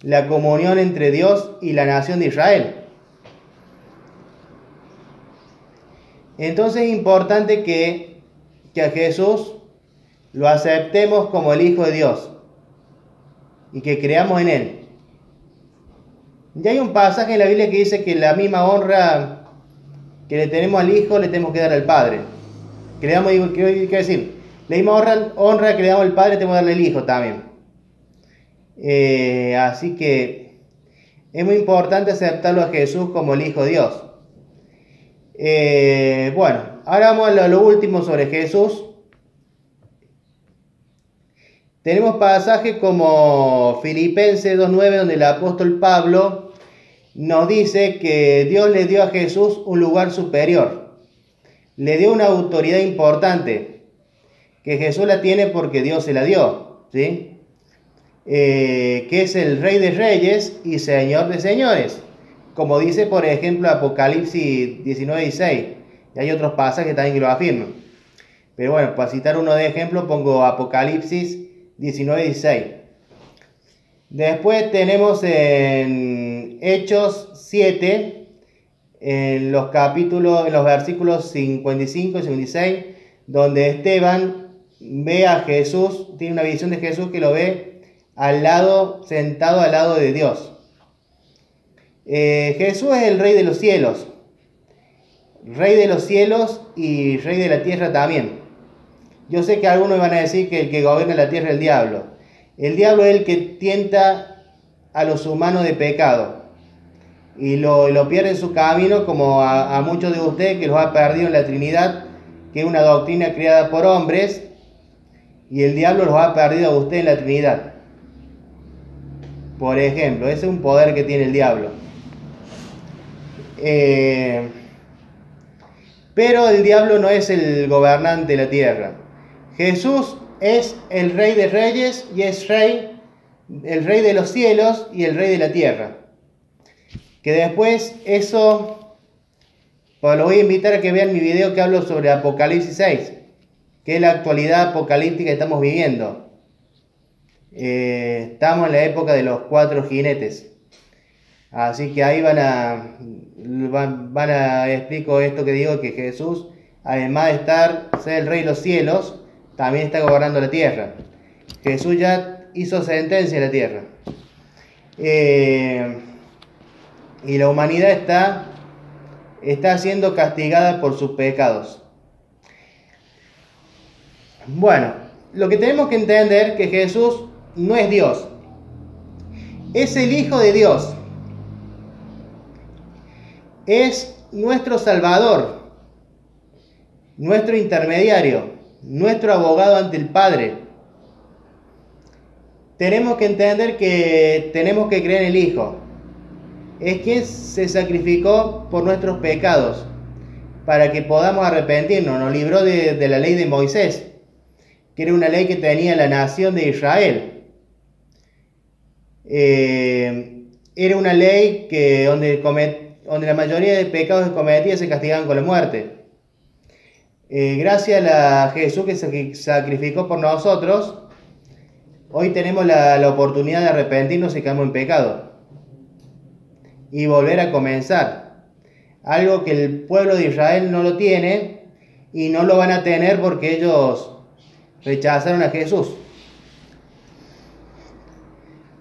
la comunión entre Dios y la nación de Israel. Entonces es importante que a Jesús lo aceptemos como el Hijo de Dios y que creamos en Él. Ya hay un pasaje en la Biblia que dice que la misma honra que le tenemos al Hijo le tenemos que dar al Padre. Que le damos, ¿qué decir? La misma honra que le damos al Padre tenemos que darle al Hijo también. Así que es muy importante aceptarlo a Jesús como el Hijo de Dios. Bueno, ahora vamos a lo último sobre Jesús. Tenemos pasajes como Filipenses 2:9, donde el apóstol Pablo nos dice que Dios le dio a Jesús un lugar superior. Le dio una autoridad importante, que Jesús la tiene porque Dios se la dio, ¿sí? Que es el Rey de Reyes y Señor de Señores, como dice por ejemplo Apocalipsis 19:16, y hay otros pasajes también que lo afirman, pero bueno, para citar uno de ejemplo pongo Apocalipsis 19:16. Después tenemos en Hechos 7, en los versículos 55 y 56, donde Esteban ve a Jesús, tiene una visión de Jesús que lo ve sentado al lado de Dios. Jesús es el Rey de los cielos y Rey de la tierra también. Yo sé que algunos van a decir que el que gobierna la tierra es el diablo. El diablo es el que tienta a los humanos de pecado y lo pierde en su camino, como a muchos de ustedes que los ha perdido en la Trinidad, que es una doctrina creada por hombres, y el diablo los ha perdido a ustedes en la Trinidad. Por ejemplo, ese es un poder que tiene el diablo. Pero el diablo no es el gobernante de la tierra. Jesús es el Rey de Reyes y es el Rey de los cielos y el Rey de la tierra. Que después eso, pues lo voy a invitar a que vean mi video que hablo sobre Apocalipsis 6, que es la actualidad apocalíptica que estamos viviendo. Estamos en la época de los 4 jinetes. Así que ahí explico esto que digo, que Jesús, además de ser el Rey de los cielos, también está gobernando la tierra. Jesús ya hizo sentencia en la tierra. Y la humanidad está siendo castigada por sus pecados. Bueno, lo que tenemos que entender es que Jesús no es Dios. Es el Hijo de Dios. Es nuestro Salvador, nuestro intermediario, nuestro abogado ante el Padre. Tenemos que entender que tenemos que creer en el Hijo. Es quien se sacrificó por nuestros pecados, para que podamos arrepentirnos. Nos libró de la ley de Moisés, que era una ley que tenía la nación de Israel. Era una ley que donde la mayoría de pecados que cometía se castigaban con la muerte. Gracias a Jesús que se sacrificó por nosotros, hoy tenemos la oportunidad de arrepentirnos si caemos en pecado y volver a comenzar. Algo que el pueblo de Israel no lo tiene y no lo van a tener porque ellos rechazaron a Jesús.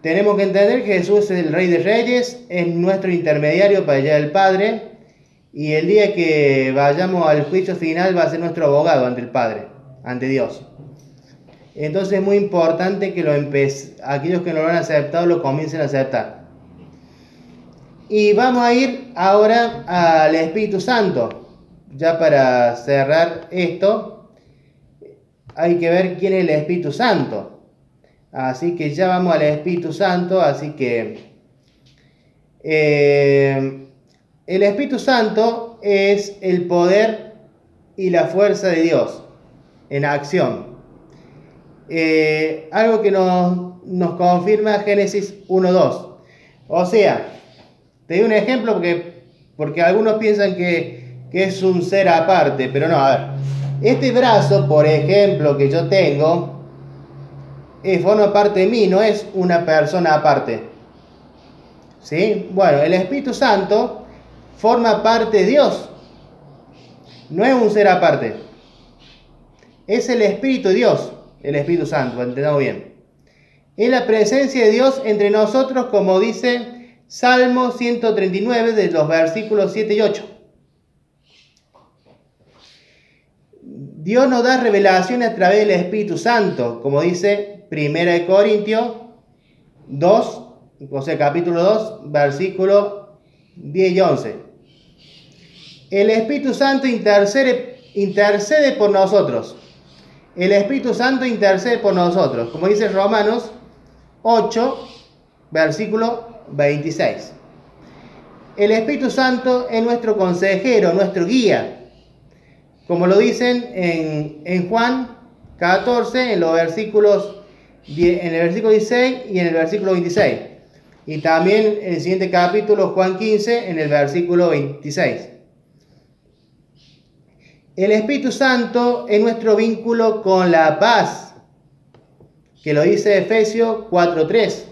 Tenemos que entender que Jesús es el Rey de Reyes, es nuestro intermediario para llegar al Padre, y el día que vayamos al juicio final va a ser nuestro abogado ante el Padre, ante Dios. Entonces es muy importante que aquellos que no lo han aceptado lo comiencen a aceptar. Y vamos a ir ahora al Espíritu Santo. Ya para cerrar esto, hay que ver quién es el Espíritu Santo. Así que ya vamos al Espíritu Santo. Así que el Espíritu Santo es el poder y la fuerza de Dios en acción. Algo que nos confirma Génesis 1:2. O sea, te doy un ejemplo porque algunos piensan que que es un ser aparte, pero no, a ver. Este brazo, por ejemplo, que yo tengo, forma parte de mí, no es una persona aparte. ¿Sí? Bueno, el Espíritu Santo forma parte de Dios. No es un ser aparte. Es el Espíritu de Dios, el Espíritu Santo, entendamos bien. Es la presencia de Dios entre nosotros, como dice Salmo 139, de los versículos 7 y 8. Dios nos da revelación a través del Espíritu Santo, como dice 1 Corintios 2, o sea, capítulo 2, versículos 10 y 11. El Espíritu Santo intercede por nosotros. El Espíritu Santo intercede por nosotros, como dice Romanos 8, versículo 26. El Espíritu Santo es nuestro consejero, nuestro guía, como lo dicen en Juan 14, en los versículos, en el versículo 16 y en el versículo 26. Y también en el siguiente capítulo, Juan 15, en el versículo 26. El Espíritu Santo es nuestro vínculo con la paz, que lo dice Efesios 4:3.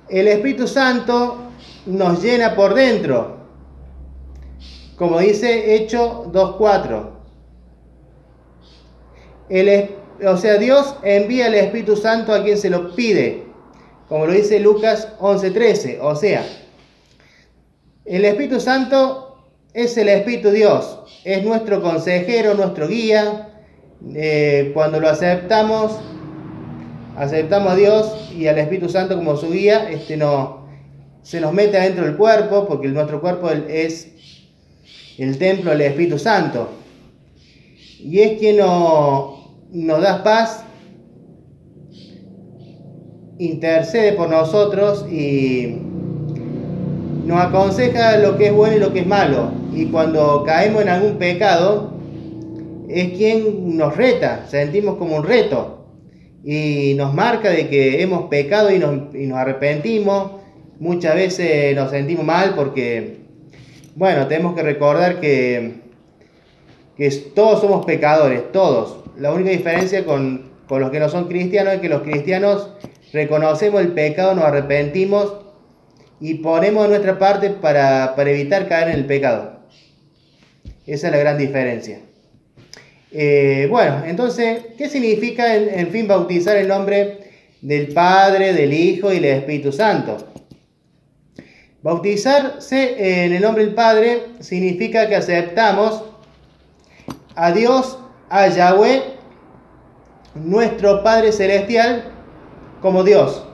El Espíritu Santo nos llena por dentro, como dice Hechos 2:4. O sea, Dios envía el Espíritu Santo a quien se lo pide, como lo dice Lucas 11:13. O sea, el Espíritu Santo es el Espíritu de Dios, es nuestro consejero, nuestro guía. Cuando lo aceptamos a Dios y al Espíritu Santo como su guía, se nos mete adentro del cuerpo, porque nuestro cuerpo es el templo del Espíritu Santo. Y es quien nos da paz, intercede por nosotros y nos aconseja lo que es bueno y lo que es malo. Y cuando caemos en algún pecado, es quien nos reta, sentimos como un reto. Y nos marca de que hemos pecado y nos arrepentimos. Muchas veces nos sentimos mal porque, bueno, tenemos que recordar que todos somos pecadores, todos. La única diferencia con los que no son cristianos es que los cristianos reconocemos el pecado, nos arrepentimos y ponemos nuestra parte para evitar caer en el pecado. Esa es la gran diferencia. Bueno, entonces, ¿qué significa en fin bautizar el nombre del Padre, del Hijo y del Espíritu Santo? Bautizarse en el nombre del Padre significa que aceptamos a Dios, a Yahweh, nuestro Padre Celestial, como Dios.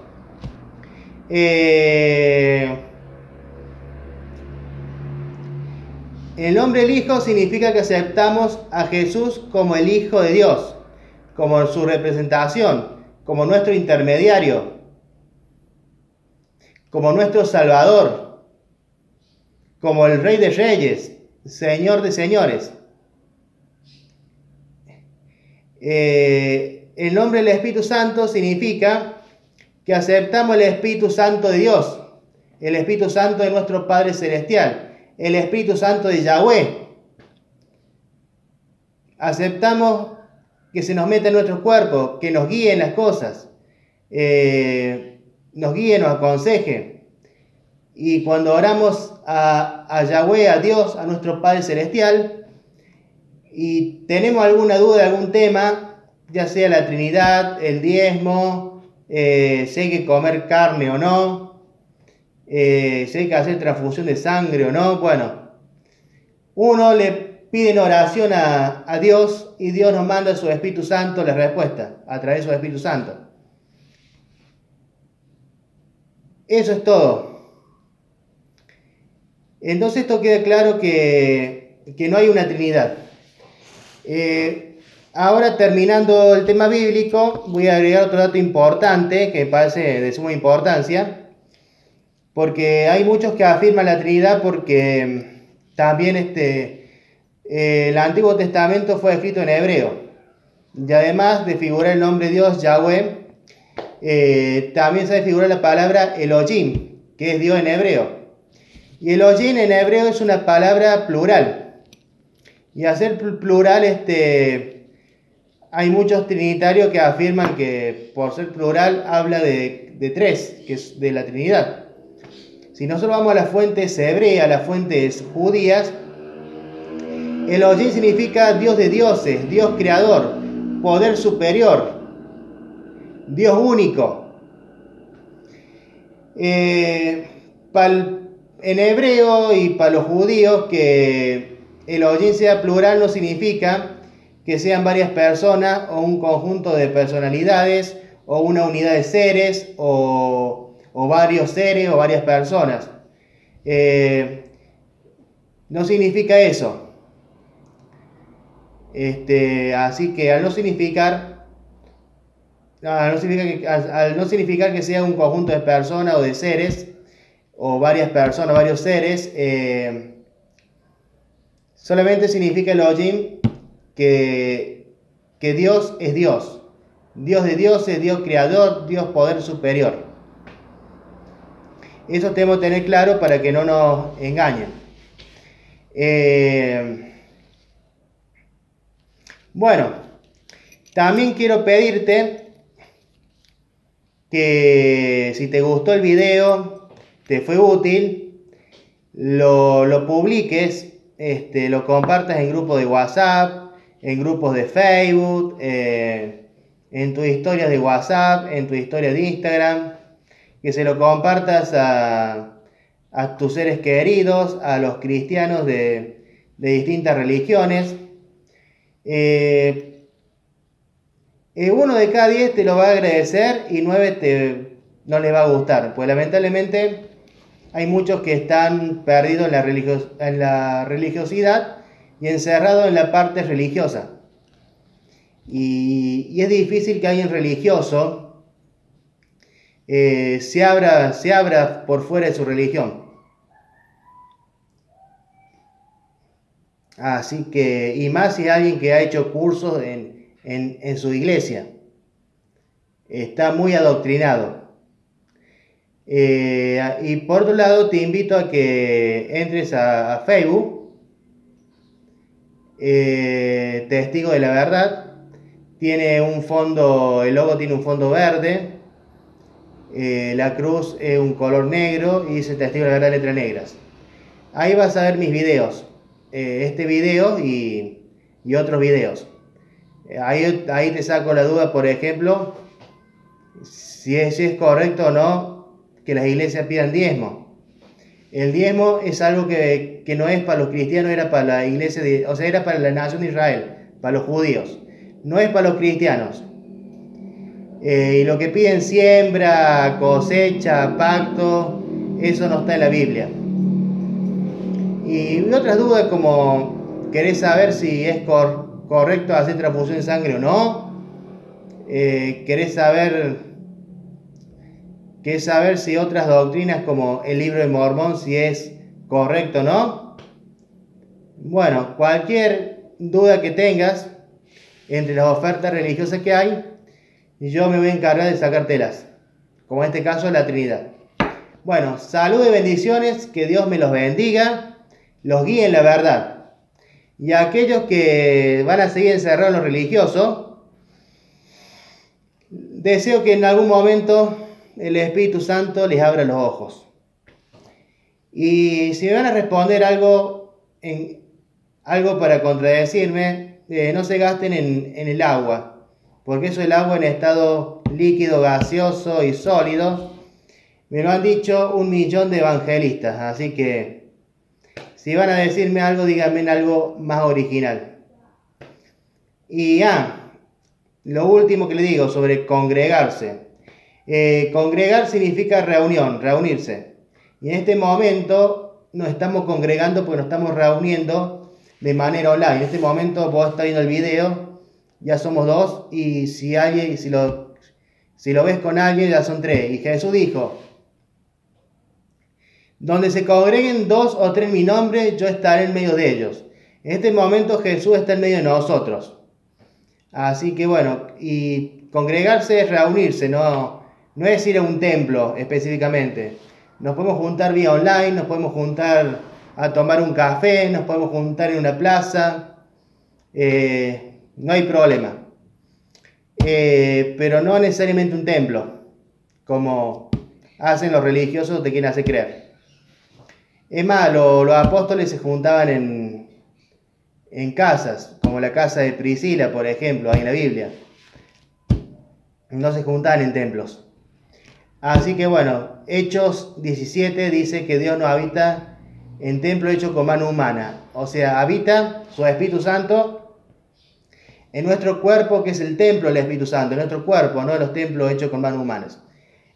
El nombre del Hijo significa que aceptamos a Jesús como el Hijo de Dios, como su representación, como nuestro intermediario, como nuestro Salvador, como el Rey de Reyes, Señor de Señores. El nombre del Espíritu Santo significa que aceptamos el Espíritu Santo de Dios, el Espíritu Santo de nuestro Padre Celestial, el Espíritu Santo de Yahweh. Aceptamos que se nos meta en nuestro cuerpo, que nos guíe en las cosas, nos guíe, nos aconseje. Y cuando oramos a Yahweh, a Dios, a nuestro Padre Celestial, y tenemos alguna duda de algún tema, ya sea la Trinidad, el diezmo, si hay que comer carne o no, si hay que hacer transfusión de sangre o no, bueno, uno le pide en oración a Dios y Dios nos manda su Espíritu Santo la respuesta a través de su Espíritu Santo. Eso es todo. Entonces esto queda claro que no hay una Trinidad. Ahora, terminando el tema bíblico, voy a agregar otro dato importante que me parece de suma importancia, porque hay muchos que afirman la Trinidad porque también el Antiguo Testamento fue escrito en hebreo, y además de figurar el nombre de Dios, Yahweh, también se figura la palabra Elohim, que es Dios en hebreo. Y Elohim en hebreo es una palabra plural. Y al ser plural, hay muchos trinitarios que afirman que por ser plural habla de tres, que es de la Trinidad. Si nosotros vamos a las fuentes hebreas, a las fuentes judías, Elohim significa Dios de dioses, Dios creador, poder superior, Dios único. En hebreo y para los judíos, que Elohim sea plural no significa que sean varias personas o un conjunto de personalidades o una unidad de seres o varios seres o varias personas. No significa eso. Así que al no significar que sea un conjunto de personas o de seres, o varias personas, varios seres, solamente significa Elohim que Dios es Dios. Dios de dioses, Dios creador, Dios poder superior. Eso tenemos que tener claro para que no nos engañen. Bueno, también quiero pedirte que si te gustó el video, te fue útil, lo publiques, lo compartas en grupos de WhatsApp, en grupos de Facebook, en tus historias de WhatsApp, en tu historia de Instagram, que se lo compartas a tus seres queridos, a los cristianos de distintas religiones. Uno de cada 10 te lo va a agradecer y 9 no les va a gustar, pues lamentablemente hay muchos que están perdidos en la religiosidad y encerrados en la parte religiosa. Y es difícil que alguien religioso se abra por fuera de su religión. Así que, y más si alguien que ha hecho cursos en su iglesia, está muy adoctrinado. Y por otro lado, te invito a que entres a Facebook, Testigo de la Verdad. Tiene un fondo, el logo tiene un fondo verde, la cruz es un color negro y dice Testigo de la Verdad, letras negras. Ahí vas a ver mis videos, este video y otros videos. Ahí te saco la duda, por ejemplo, si es correcto o no que las iglesias pidan diezmo. El diezmo es algo que no es para los cristianos, era para la iglesia, era para la nación de Israel, para los judíos. No es para los cristianos. Y lo que piden siembra, cosecha, pacto, eso no está en la Biblia. Y otras dudas como querés saber si es correcto hacer transfusión de sangre o no. Querés saber si otras doctrinas como el libro de Mormón, si es correcto o no. Bueno, cualquier duda que tengas entre las ofertas religiosas que hay, yo me voy a encargar de sacártelas, como en este caso la Trinidad. Bueno, salud y bendiciones, que Dios me los bendiga, los guíe en la verdad. Y a aquellos que van a seguir encerrados en lo religioso, deseo que en algún momento el Espíritu Santo les abra los ojos. Y si me van a responder algo para contradecirme, no se gasten en el agua, porque eso, el agua en estado líquido, gaseoso y sólido, me lo han dicho 1 millón de evangelistas. Así que si van a decirme algo, díganme en algo más original. Y lo último que le digo sobre congregarse. Congregar significa reunión, reunirse. Y en este momento nos estamos congregando porque nos estamos reuniendo de manera online. En este momento vos estás viendo el video, ya somos 2, y si lo ves con alguien, ya son 3. Y Jesús dijo: donde se congreguen 2 o 3 en mi nombre, yo estaré en medio de ellos. En este momento Jesús está en medio de nosotros. Así que bueno, y congregarse es reunirse, no es ir a un templo específicamente, Nos podemos juntar vía online, nos podemos juntar a tomar un café, nos podemos juntar en una plaza, no hay problema. Pero no necesariamente un templo, como hacen los religiosos, te quieren hacer creer. Es más, los apóstoles se juntaban en casas, como la casa de Priscila, por ejemplo, ahí en la Biblia. No se juntaban en templos. Así que bueno, Hechos 17 dice que Dios no habita en templo hecho con mano humana. O sea, habita su Espíritu Santo en nuestro cuerpo, que es el templo del Espíritu Santo, en nuestro cuerpo, no en los templos hechos con manos humanas.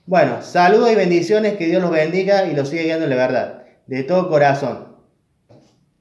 Bueno, saludos y bendiciones, que Dios los bendiga y los siga guiando en la verdad, de todo corazón.